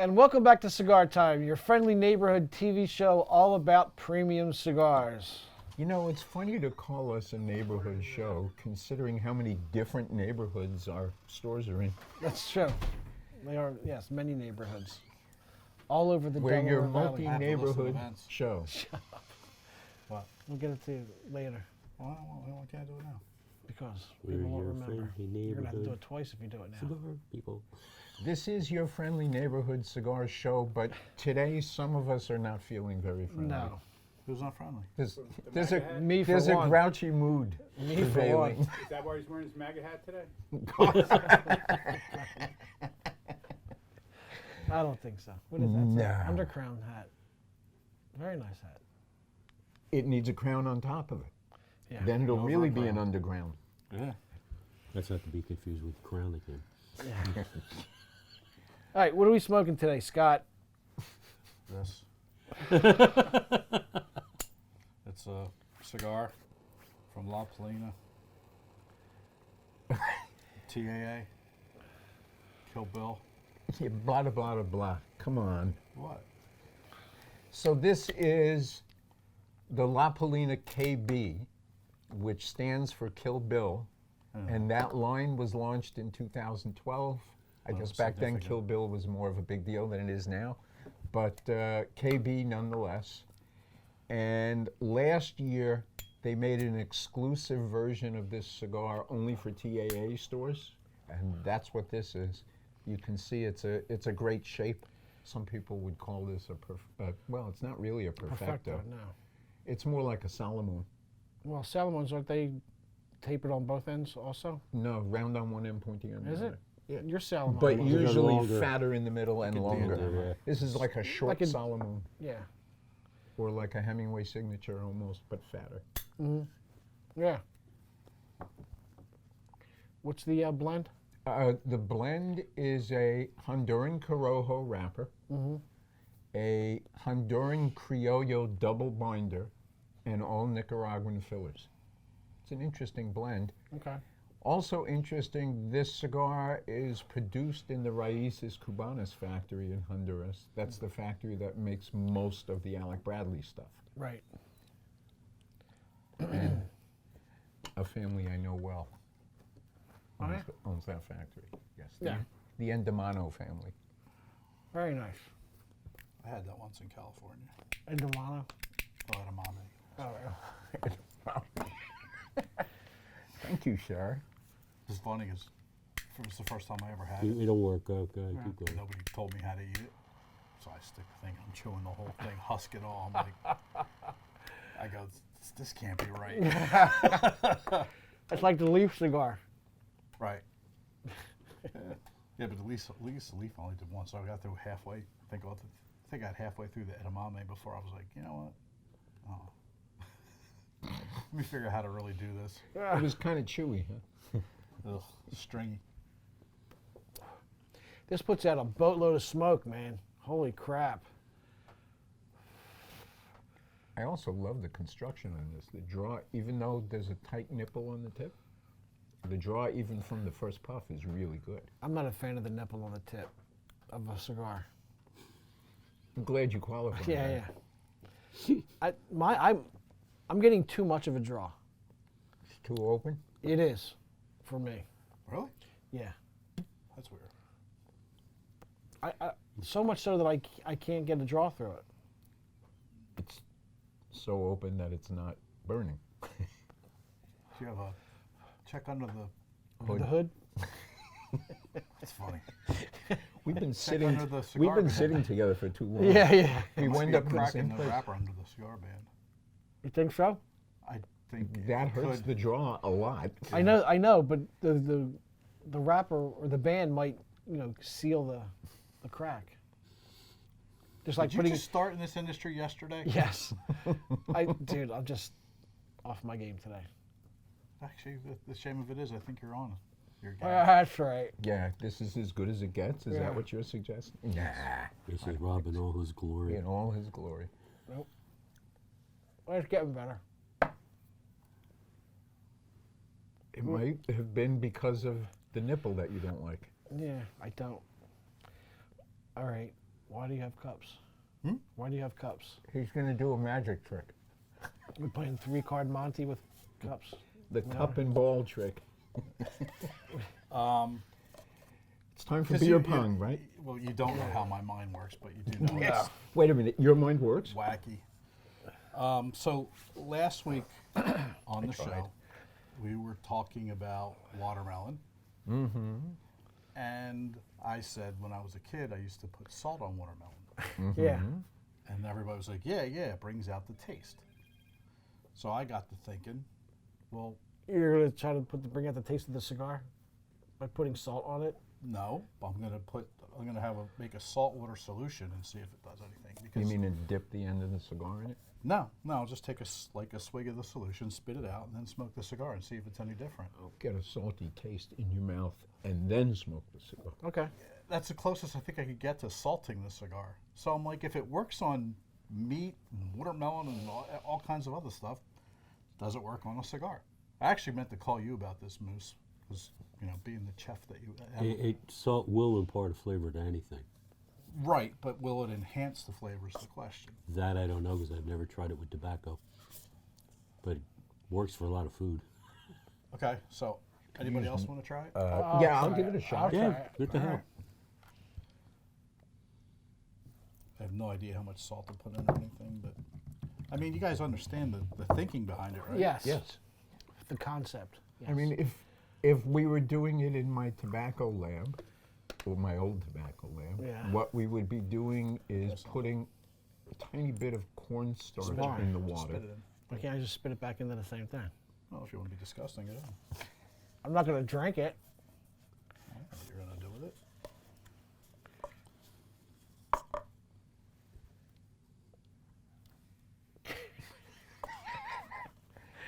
And welcome back to Cigar Time, your friendly neighborhood TV show all about premium cigars. You know, it's funny to call us a neighborhood show, considering how many different neighborhoods our stores are in. That's true. They are, yes, many neighborhoods. All over the We're your Delaware Valley. multi-neighborhood show. What? We'll get it to you later. Why can't I do it now? Because We're people won't your remember. friendly You're going to have to do neighborhood it twice if you do it now. cigar people. This is your friendly neighborhood cigar show, but today some of us are not feeling very friendly. No. Who's not friendly? There's a Me for there's a one. grouchy mood Me for prevailing. one. Is that why he's wearing his MAGA hat today? I don't think so. What is that? No. Undercrown hat. Very nice hat. It needs a crown on top of it. Yeah. Then it'll No really be crown. an underground. Yeah. That's not to be confused with crown again. Yeah. All right, what are we smoking today, Scott? This. It's a cigar from La Palina TAA. Kill Bill. Yeah, blah, blah, blah, blah. Come on. What? So this is the La Palina KB, which stands for Kill Bill. And that line was launched in 2012. I guess back then significant. Kill Bill was more of a big deal than it is now. But KB nonetheless. And last year, they made an exclusive version of this cigar only for TAA stores. And that's what this is. You can see it's a great shape. Some people would call this well, it's not really a perfecto. No. It's more like a Solomon. Well, Salomons, aren't they tapered on both ends also? No, round on one end, pointy on the Is other. it? Yeah. Your Salomon. But Longer. usually Longer. fatter in the middle and Like a longer. diadem. Yeah. This is like a short Like a- Solomon, Yeah. or like a Hemingway signature almost, but fatter. Yeah. What's the blend? The blend is a Honduran Corojo wrapper, a Honduran Criollo double binder, and all Nicaraguan fillers. It's an interesting blend. Okay. Also interesting, this cigar is produced in the Raíces Cubanas factory in Honduras. That's the factory that makes most of the Alec Bradley stuff. Right. And a family I know well Oh, yeah? owns that factory. Yes. Yeah. The Endemano family. Very nice. I had that once in California. And Delano. Oh, edamame. Oh, yeah. Thank you, sir. It's funny because it was the first time I ever had it. It'll work out good. Keep going. Nobody told me how to eat it. So I stick the thing, I'm chewing the whole thing, husk it all. I'm like, I go, this can't be right. It's like the leaf cigar. Right. Yeah, but at least the leaf only did one, so I got through halfway. I think I got halfway through the edamame before I was like, you know what? Oh. Let me figure out how to really do this. It was kind of chewy, huh? Ugh, stringy. This puts out a boatload of smoke, man. Holy crap. I also love the construction on this. The draw, even though there's a tight nipple on the tip, the draw, even from the first puff, is really good. I'm not a fan of the nipple on the tip of a cigar. I'm glad you qualified. Yeah, that. yeah. I'm getting too much of a draw. It's too open. It is, for me. Really? Yeah. That's weird. So much so that I can't get a draw through it. It's so open that it's not burning. Do you have a check under the? The hood? That's funny. We've been under sitting. the We've cigar been band. sitting together for too long. Yeah, yeah. We Must wind be a up in the crack same in the place. wrapper under the cigar band. You think so? I think That it hurts could. the draw a lot. I know, but the wrapper or the band might, seal the crack. Just like Did you putting just start in this industry yesterday? Yes. Dude, I'm just off my game today. Actually, the shame of it is, I think you're on. You're That's right. Yeah, this is as good as it gets. Is Yeah. that what you're suggesting? Nah. This is Rob in all his glory. In all his glory. Nope. Well, it's getting better. It might have been because of the nipple that you don't like. Yeah, I don't. All right. Why do you have cups? Hmm? Why do you have cups? He's going to do a magic trick. We're playing 3-card Monty with cups. The cup and ball trick. It's time for 'Cause beer you- pong, right? Well, you don't know how my mind works, but you do know Yeah. it's Wait a minute. Your mind works? wacky. So last week on the show, we were talking about watermelon. Mm-hmm. And I said when I was a kid, I used to put salt on watermelon. Yeah. And everybody was like, yeah, it brings out the taste. So I got to thinking, well, You're gonna try to bring out the taste of the cigar by putting salt on it. no, I'm gonna make a saltwater solution and see if it does anything. You Because mean to dip the end of the cigar in it? no, just take a swig of the solution, spit it out, and then smoke the cigar and see if it's any different. Get a salty taste in your mouth and then smoke the cigar. Okay. That's the closest I think I could get to salting the cigar. So I'm like, if it works on meat and watermelon and all kinds of other stuff, does it work on a cigar? I actually meant to call you about this, Moose, because being the chef that you have. Salt will impart a flavor to anything. Right, but will it enhance the flavor is the question. That I don't know because I've never tried it with tobacco. But it works for a lot of food. Okay, so anybody else want to try it? Yeah, I'll give it a shot. I'll Yeah, try it. what the hell? I have no idea how much salt to put in or anything, but I mean, you guys understand the thinking behind it, right? Yes. Yes. The concept. Yes. I mean, if we were doing it in my tobacco lab, or my old tobacco lab, Yeah. what we would be doing is putting a tiny bit of cornstarch Smart. in the Just water. spit it in. why can't I just spit it back into the same thing? Well, if you want to be disgusting, it in. I'm not gonna drink it. I don't know what you're gonna do with it.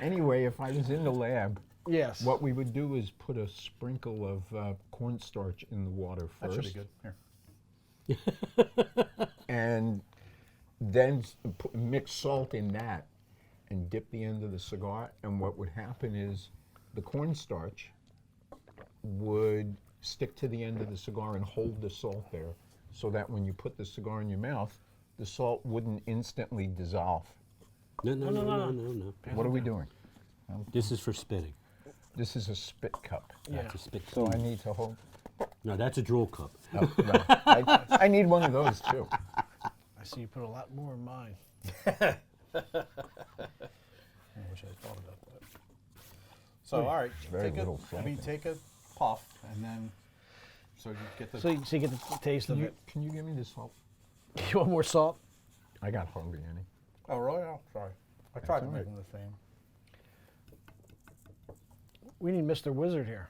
Anyway, if I was in the lab, Yes. what we would do is put a sprinkle of cornstarch in the water That first. should be good. Here. And then mix salt in that and dip the end of the cigar. And what would happen is the cornstarch would stick to the end of the cigar and hold the salt there so that when you put the cigar in your mouth, the salt wouldn't instantly dissolve. No. What are we doing? This is for spitting. This is a spit cup. Yeah. That's a spit So cup. I need to hold. No, that's a drool cup. Oh, right. I need one of those too. I see you put a lot more in mine. I wish I thought about that. So, all right, very little salt in it. take a puff, and then so you get the. So you get the taste of it. Can you give me the salt? You want more salt? I got hardly any. Oh, really? Oh, sorry. I tried to all make right. them the same. We need Mr. Wizard here.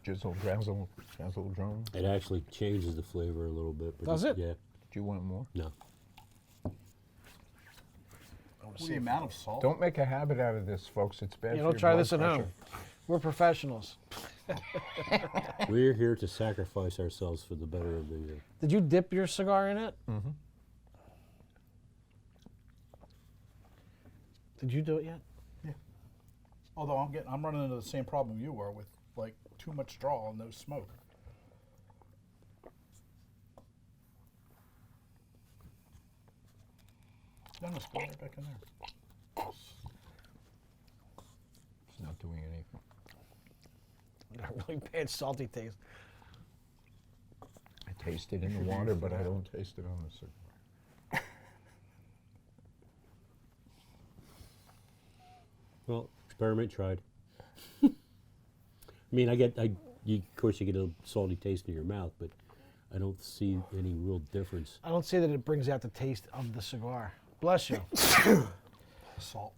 Jizzle, drazzle, drazzle, drone. It actually changes the flavor a little bit. But Does it? Yeah. Do you want more? No. Well, the amount of salt. Don't make a habit out of this, folks. It's bad Yeah, for don't your try blood this at pressure. home. We're professionals. We're here to sacrifice ourselves for the better of the. Did you dip your cigar in it? Mm-hmm. Did you do it yet? Although I'm running into the same problem you were with like too much draw and no smoke. No, just put it right back in there. It's not doing anything. Got a really bad salty taste. I taste it in the water, but I don't taste it on the cigar. Well, experiment tried. I mean, of course you get a salty taste in your mouth, but I don't see any real difference. I don't say that it brings out the taste of the cigar. Bless you. Salt.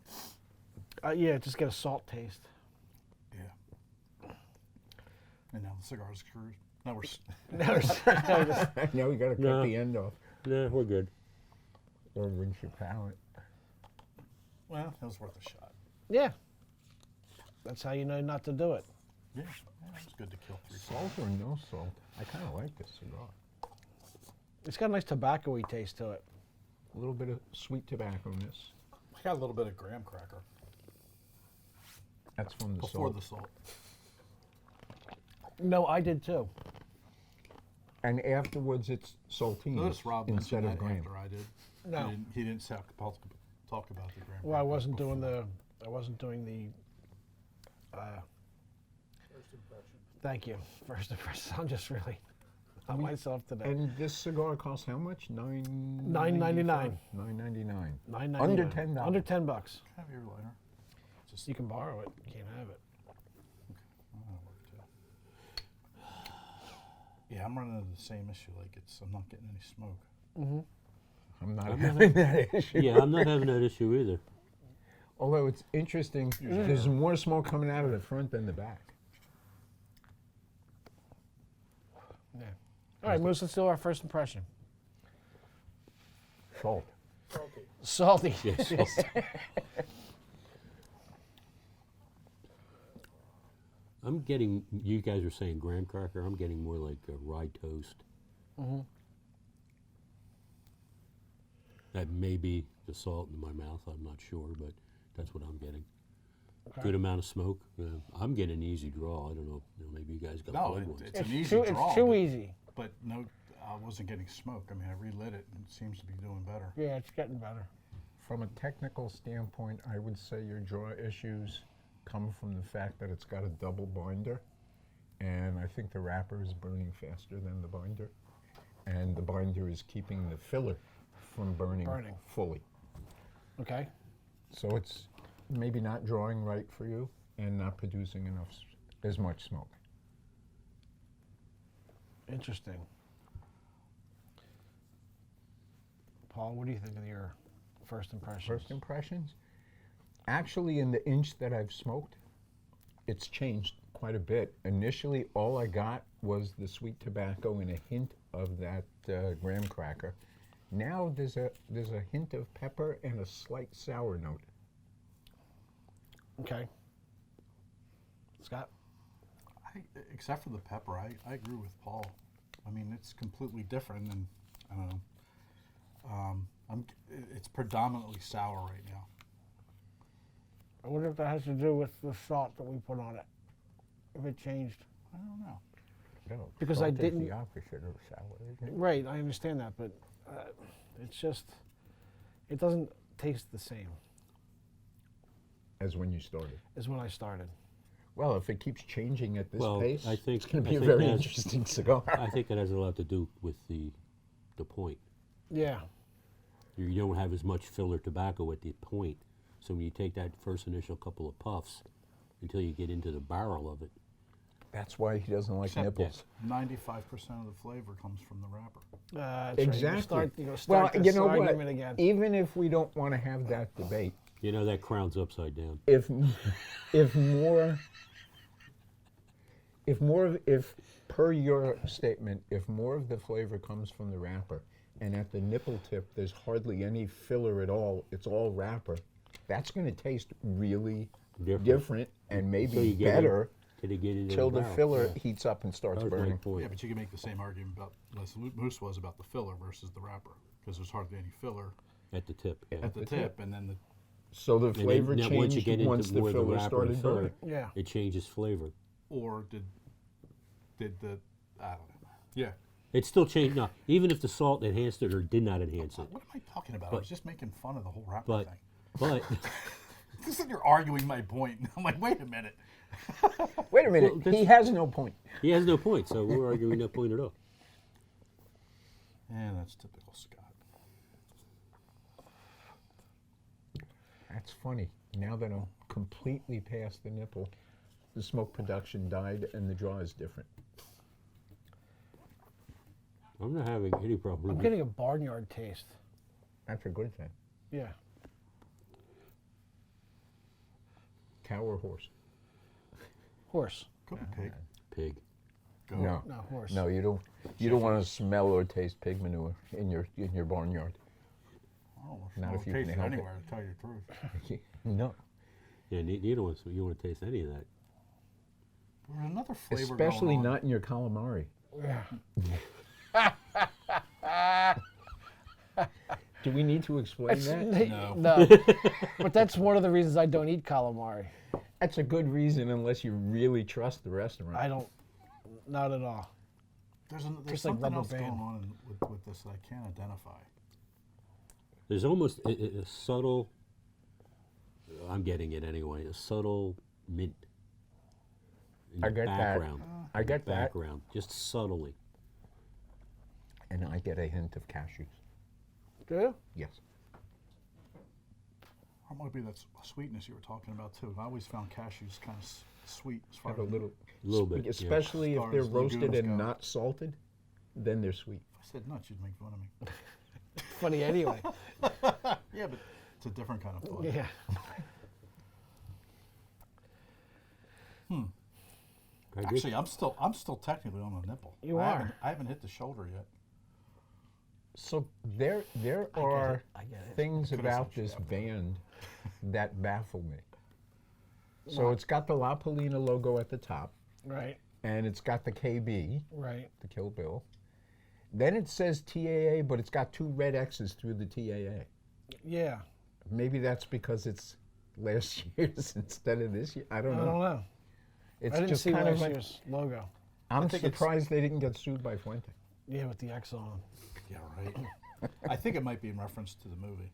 Yeah, just get a salt taste. Yeah. And now the cigar's screwed. Now we're. Now we gotta cut No. the end off. Nah, we're good. Or rinse your palate. Well, it was worth a shot. Yeah. That's how you know not to do it. Yeah, it's good to kill 3 Salt or no salt? I kind of like this cigar. It's got a nice tobacco-y taste to it. A little bit of sweet tobacco-ness. I got a little bit of graham cracker That's from the before salt. the salt. No, I did too. And afterwards, it's saltines Notice Rob instead mentioned of that graham. after I did. No. He didn't talk about the graham. Well, I crackers wasn't doing before. the. First impression. Thank you. First impression. I'm just really on myself today. And this cigar costs how much? $9.99. $9.99. $9.99. $9.99. Under $10. Under $10. Have your lighter. Just You can borrow it. You can't have it. that'll work too. Yeah, I'm running into the same issue. Like I'm not getting any smoke. I'm not having that issue. Yeah, I'm not having that issue either. Although it's interesting, there's more smoke coming out of the front than the back. Yeah. All right, Moose. Let's do our first impression. Salt. Salty. Yes. I'm getting, you guys are saying graham cracker, I'm getting more like rye toast. That may be the salt in my mouth, I'm not sure, but that's what I'm getting. Okay. Good amount of smoke. I'm getting an easy draw. I don't know, maybe you guys got No, good ones. it's an easy draw. It's too but- easy. But no, I wasn't getting smoke. I mean, I relit it and it seems to be doing better. Yeah, it's getting better. From a technical standpoint, I would say your draw issues come from the fact that it's got a double binder. And I think the wrapper is burning faster than the binder. And the binder is keeping the filler from burning. Fully. Okay. So it's maybe not drawing right for you and not producing enough, as much smoke. Interesting. Paul, what do you think of your first impressions? First impressions? Actually, in the inch that I've smoked, it's changed quite a bit. Initially, all I got was the sweet tobacco and a hint of that graham cracker. Now there's a hint of pepper and a slight sour note. Okay. Scott? Except for the pepper, I agree with Paul. I mean, it's completely different, and I don't know. It's predominantly sour right now. I wonder if that has to do with the salt that we put on it. If it changed. I don't know. No, Because I salt is didn't- the opposite of sour, isn't it? Right, I understand that, but it's just, it doesn't taste the same As when you started. as when I started. Well, if it keeps changing at this Well, pace, I think- it's going I to be a think very that's- interesting cigar. I think it has a lot to do with the point. Yeah. You don't have as much filler tobacco at the point, so when you take that first initial couple of puffs, until you get into the barrel of it, That's why he doesn't like Except nipples. 95% of the flavor comes from the wrapper. That's Exactly. Right. You're Well, start you this know what? argument again. Even if we don't want to have that debate, you know that crown's upside down. if per your statement, if more of the flavor comes from the wrapper, and at the nipple tip there's hardly any filler at all, it's all wrapper, that's going to taste really different and maybe So you get better Till you get into till the barrel. filler Yeah. heats up and starts That was my burning. point. Yeah, but you can make the same argument about, as Moose was, about the filler versus the wrapper, because there's hardly any filler At the tip. Yeah. at the tip, and then the So the And then- flavor now once you changed get into once the more of the filler wrapper started and filler, burning. Yeah. it changes flavor. or did the I don't know. Yeah. It still changed. No, even if the salt enhanced it or did not enhance it, What am I talking about? I But- was just making fun of the whole wrapper but thing. but This is you're arguing my point. I'm like, wait a minute. Wait a minute, Well, that's- he has no point. he has no point. So we're arguing no point at all. Yeah, that's typical Scott. That's funny. Now that I'm completely past the nipple, the smoke production died and the draw is different. I'm not having any problem. I'm with getting a barnyard taste. That's a good thing. Yeah. Cow or horse? Horse. Could be pig. pig. Go. No. No, horse. No, you don't. You don't want to smell or taste pig manure in your barnyard. I don't know Not if you taste can it help it. anywhere, to tell you the truth. No. Yeah, you don't want to taste any of that. There's another flavor Especially going on. not in your calamari. Yeah. Do we need to explain that? No. No. But that's one of the reasons I don't eat calamari. That's a good reason unless you really trust the restaurant. I don't, not at all. There's Tastes like something rubber else band. going on with this that I can't identify. There's almost a subtle, I'm getting it anyway, a subtle mint in I the get that. background. I in the get that. background, just subtly. And I get a hint of cashews. Do you? Yes. Or it might be that sweetness you were talking about too. I always found cashews kind of sweet as far Have a as little, Little bit, yeah. especially As if far they're as roasted legumes and go. not salted, then they're sweet. If I said nuts, you'd make fun of me. Funny anyway. Yeah, but it's a different kind of fun. Yeah. Very good. Actually, I'm still technically on the nipple. You I are. haven't hit the shoulder yet. So there are I get it. things Could've about said this chef. band that baffle me. So it's got the La Palina logo at the top, Right. and it's got the KB, Right. the Kill Bill. Then it says TAA, but it's got 2 red X's through the TAA. Yeah. Maybe that's because it's last year's instead of this year. I I don't don't know. know. It's I didn't just see kind of last like, year's logo. I'm think it's- surprised they didn't get sued by Fuente. Yeah, with the X on. Yeah, right. I think it might be in reference to the movie.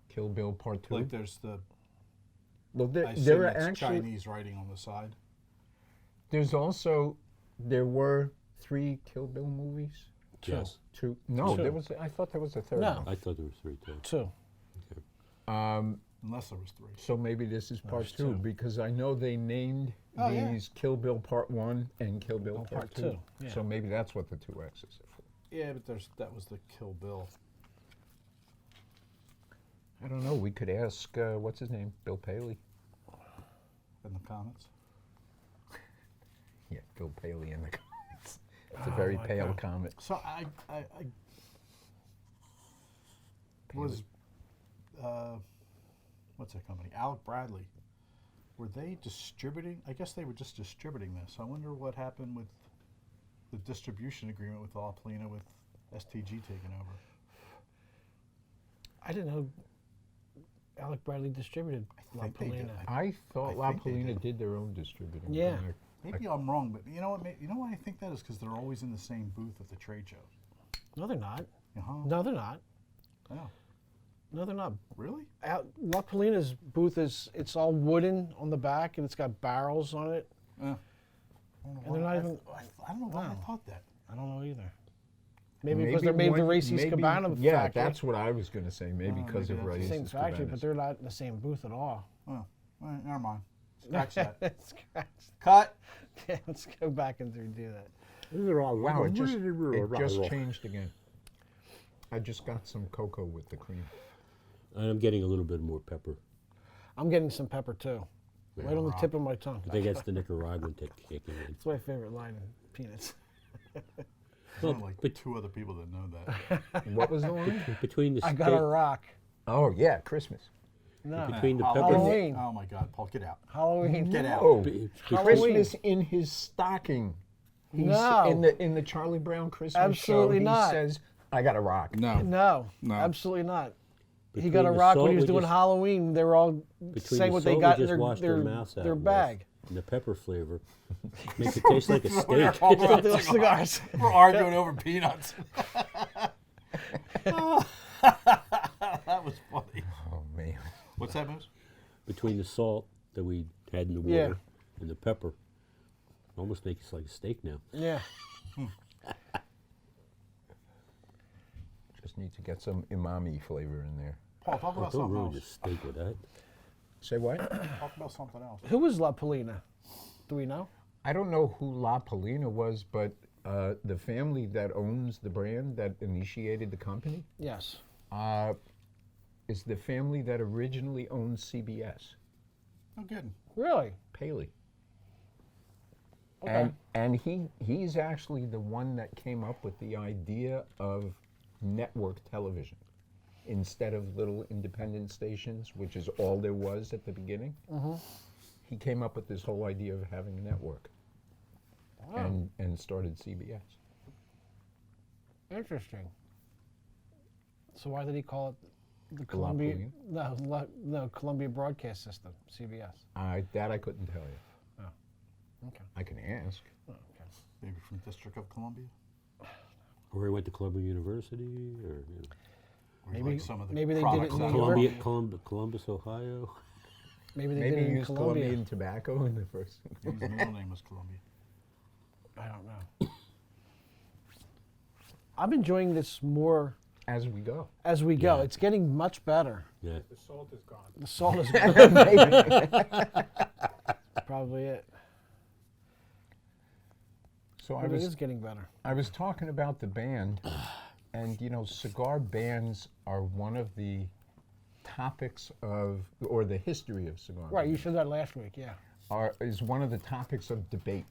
Kill Bill Part 2. Like there's the Well, I there assume are it's actually, Chinese writing on the side. there's also, there were 3 Kill Bill movies. Yes. 2. No, Two. there was. I thought there was a third No. one. I thought there was 3 too. 2. Unless there was 3. So maybe this is part there's 2 two. because I know they named Oh, yeah. these Kill Bill Part 1 and Kill Bill Oh, Part Part 2. two, yeah. So maybe that's what the 2 X's are for. Yeah, but that was the Kill Bill. I don't know. We could ask, what's his name? Bill Paley. In the comments. Yeah, Bill Paley in the comments. It's a Oh very my pale God. comment. So I was what's that company? Alec Bradley. Were they distributing? I guess they were just distributing this. I wonder what happened with the distribution agreement with La Palina with STG taking over. I didn't know Alec Bradley distributed La think they did. Palina. I thought I La think they Palina did. did their own distributing. Yeah. Maybe I'm wrong, but you know what? You know why I think that is because they're always in the same booth at the trade shows. No, they're not. Uh-huh. No, they're not. Yeah. No, they're not. Really? La Palina's booth it's all wooden on the back and it's got barrels on it. Yeah. And they're not even. I don't know why Wow. I thought that. I don't know either. Maybe because they're made the Racy's Cabana Yeah, factory. that's what I was going to say. Maybe Oh, because maybe of that's the the same Racy's factory, Cabanas. but they're not in the same booth at all. Oh, all right, never mind. Scratch that. Scratch. Cut. Yeah, let's go back and redo that. Wow, it just changed again. I just got some cocoa with the cream. I'm getting a little bit more pepper. I'm getting some pepper too. Right on the tip of my tongue. I think that's the Nicaraguan kicking in. It's my favorite line in Peanuts. Well, Like but 2 other people that know that. What was the line? between the I got a steak, rock. Oh, yeah, Christmas. No. between the Halloween. pepper, Halloween. Oh my God, Paul, get out. Halloween. Get out. Oh, Halloween. Christmas in his stocking. He's No. in the Charlie Brown Christmas Absolutely show, not. he says, I got a rock. No. No, No. absolutely not. He between got a the rock salt when he was we doing just- Halloween. They were all between saying the what they salt got we in just washed our mouths out their with bag. and the pepper flavor makes it taste like a steak. The cigars. We're arguing over peanuts. That was funny. Oh, man. What's that, Moose? Between the salt that we had in the Yeah. water and the pepper, almost makes it like a steak now. Yeah. Just need to get some umami flavor in there. Paul, talk about Don't something ruin else. the steak with that. Say what? Talk about something else. Who was La Palina? Do we know? I don't know who La Palina was, but the family that owns the brand that initiated the company Yes. is the family that originally owned CBS, No kidding. Really? Paley. Okay. And he's actually the one that came up with the idea of network television instead of little independent stations, which is all there was at the beginning. He came up with this whole idea of having a network and started CBS. Interesting. So why did he call it the Columbia? No, Columbia Broadcast System, CBS. That I couldn't tell you. Oh, okay. I can ask. Oh, okay. Maybe from District of Columbia. Or he went to Columbia University, or Or Maybe- like some of the maybe they did it products in out New of York. Columbus, Ohio. Maybe they Maybe did it he in used Colombia. Colombian tobacco in the first. His middle name was Columbia. I don't know. I'm enjoying this more As we go. as we go. Yeah. It's getting much better. Yeah. The salt is gone. The salt is gone. Probably it. So But it is getting better. I was talking about the band, and you know, cigar bands are one of the topics of, or the history of cigar Right, you bands said that last week, yeah. is one of the topics of debate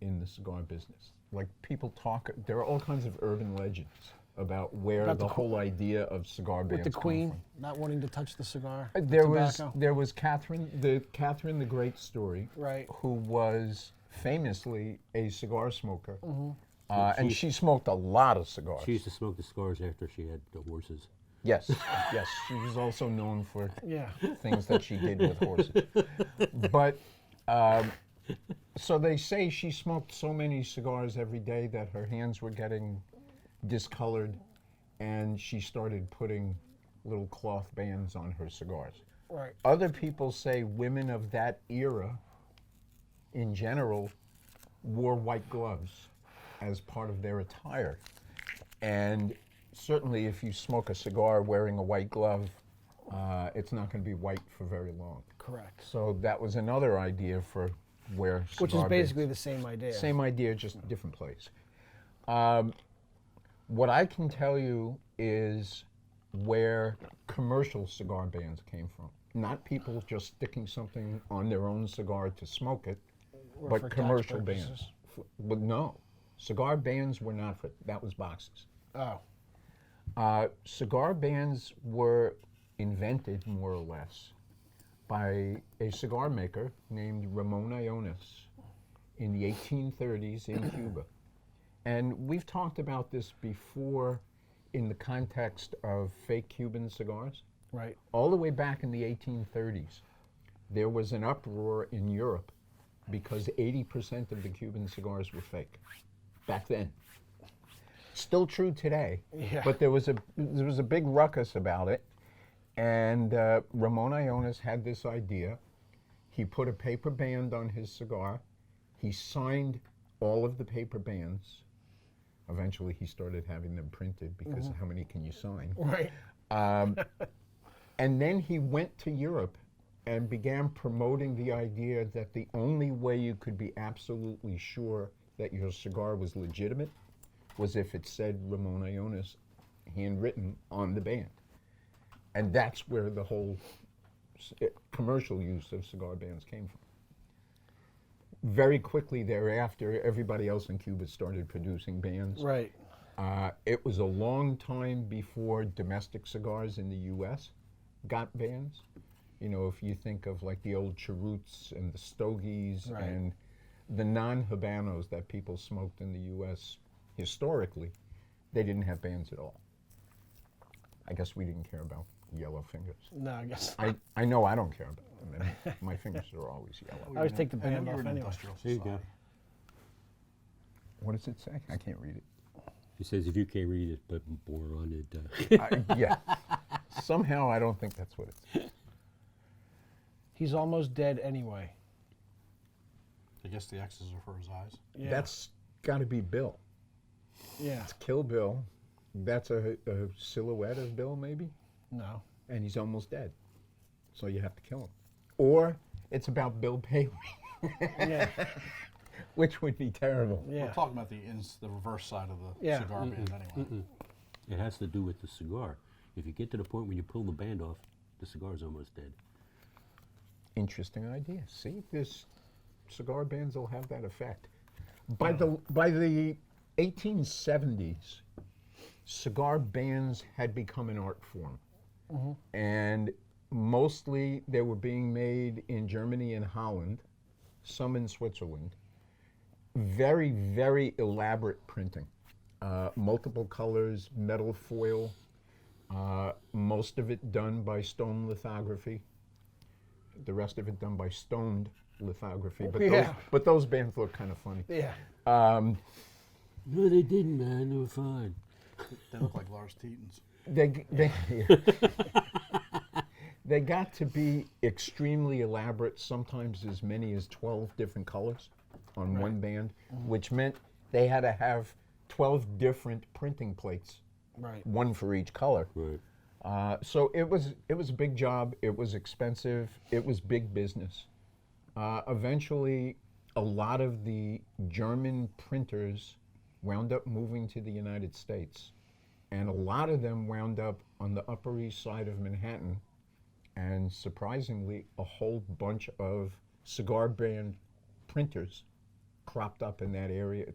in the cigar business. Like people talk, there are all kinds of urban legends about where About the the whole idea of cigar bands With the come Queen from. not wanting to touch the cigar. There tobacco. was Catherine the Great story, Right. who was famously a cigar smoker, Mm-hmm. and she smoked a lot of cigars. She used to smoke the cigars after she had the horses. Yes, yes. She was also known for Yeah. things that she did with horses. But so they say she smoked so many cigars every day that her hands were getting discolored, and she started putting little cloth bands on her cigars. Right. Other people say women of that era, in general, wore white gloves as part of their attire. And certainly if you smoke a cigar wearing a white glove, it's not going to be white for very long. Correct. So that was another idea for where cigar Which is bands- basically the same idea. same idea, just a different place. What I can tell you is where commercial cigar bands came from. Not people just sticking something on their own cigar to smoke it, Or for but tax commercial purposes. bands. But no, cigar bands were not for, that was boxes. Oh. Cigar bands were invented, more or less, by a cigar maker named Ramon Iones in the 1830s in Cuba. And we've talked about this before in the context of fake Cuban cigars. Right. All the way back in the 1830s, there was an uproar in Europe because 80% of the Cuban cigars were fake back then. Still true today, Yeah. but there was a big ruckus about it, and Ramon Iones had this idea. He put a paper band on his cigar. He signed all of the paper bands. Eventually, he started having them printed because how many can you sign? Right. And then he went to Europe and began promoting the idea that the only way you could be absolutely sure that your cigar was legitimate was if it said Ramon Iones handwritten on the band. And that's where the whole commercial use of cigar bands came from. Very quickly thereafter, everybody else in Cuba started producing bands. Right. It was a long time before domestic cigars in the U.S. got bands. You know, if you think of like the old cheroots and the stogies Right. and the non-Habanos that people smoked in the U.S. historically, they didn't have bands at all. I guess we didn't care about yellow fingers. No, I guess. I know I don't care about them. And my fingers are always yellow. I always take the And then band we were off an anyway. industrial There you society. go. What does it say? I can't read it. He says if you can't read it, but more on it. Yeah. Somehow I don't think that's what it says. He's almost dead anyway. I guess the X's are for his eyes. Yeah. That's got to be Bill. Yeah. It's Kill Bill. That's a silhouette of Bill, maybe, No. and he's almost dead. So you have to kill him. Or it's about Bill Paley, Yeah. which would be terrible. Yeah. We're talking about the reverse side of the Yeah. cigar band anyway. It has to do with the cigar. If you get to the point when you pull the band off, the cigar's almost dead. Interesting idea. See, this cigar bands will have that effect. By the 1870s, cigar bands had become an art form. And mostly they were being made in Germany and Holland, some in Switzerland. Very, very elaborate printing. Multiple colors, metal foil, most of it done by stone lithography. the rest of it done by stoned lithography. But Yeah. those bands look kind of funny. Yeah. No, they didn't, man. They were fine. They look like Lars Teton's. They got to be extremely elaborate, sometimes as many as 12 different colors on one band, which meant they had to have 12 different printing plates, Right. one for each color. Right. So it was a big job. It was expensive. It was big business. Eventually, a lot of the German printers wound up moving to the United States, and a lot of them wound up on the Upper East Side of Manhattan. And surprisingly, a whole bunch of cigar band printers cropped up in that area.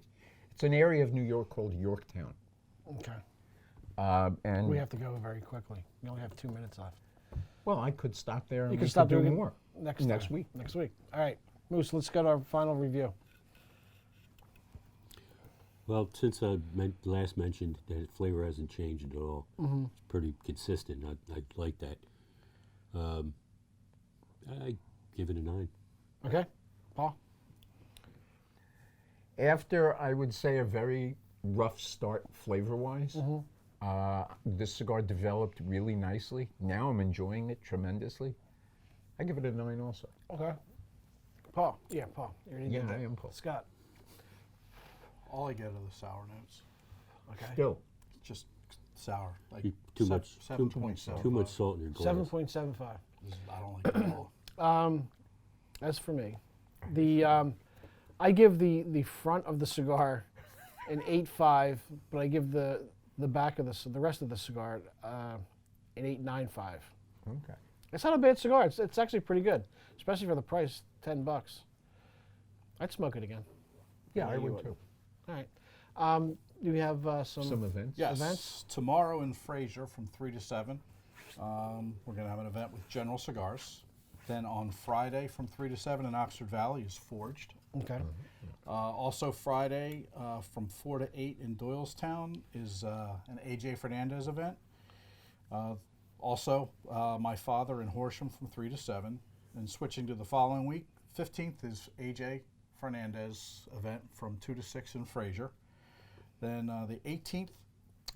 It's an area of New York called Yorktown. Okay. And We have to go very quickly. We only have 2 minutes left. well, I could stop there and You we can could stop do doing it more next next week. Next week. All right, Moose. Let's go to our final review. Well, since I last mentioned that flavor hasn't changed at all, it's pretty consistent. I like that. I give it a 9. Okay, Paul. After, I would say, a very rough start flavor-wise, this cigar developed really nicely. Now I'm enjoying it tremendously. I give it a 9 also. Okay. Paul. Yeah, Paul. You already Yeah, did that. I am Paul. Scott. All I get are the sour notes. Okay. Still, Just sour. Like Too much. 7.7. Too much salt in your glass. 7.75. I don't like it at all. As for me, I give the front of the cigar an 8.5, but I give the back of the rest of the cigar an 8.95. okay. It's not a bad cigar. It's actually pretty good, especially for the price, $10. I'd smoke it again. Yeah, I you would would. too. All right. Do we have Some events. Yes. Events? Tomorrow in Fraser from 3 to 7. We're going to have an event with General Cigars. Then on Friday from 3 to 7 in Oxford Valley is Forged. Okay. Also Friday from 4 to 8 in Doylestown is an AJ Fernandez event. Also, my father in Horsham from 3 to 7. And switching to the following week, 15th is AJ Fernandez event from 2 to 6 in Fraser. Then the 18th,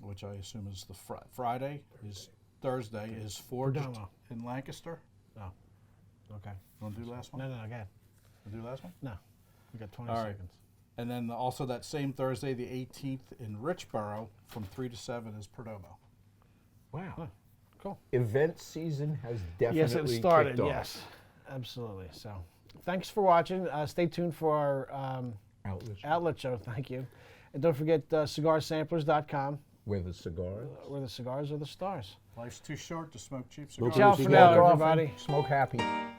which I assume is the Friday, is Thursday, is Forged Perdomo. in Lancaster. Oh. Okay. You want to do the last one? No, go ahead. Want to do the last one? No. We got 20 All right. seconds. And then also that same Thursday, the 18th, in Richboro, from 3 to 7 is Perdomo. Wow. Cool. Event season has definitely Yes, it started. kicked off. Yes, absolutely. So, thanks for watching. Stay tuned for our outlet show. Thank you, and don't forget cigarsamplers.com, Where the cigars. where the cigars are the stars. Life's too short to smoke cheap Smoke cigars. Ciao for cigar. now, Smoke often, everybody. Smoke happy.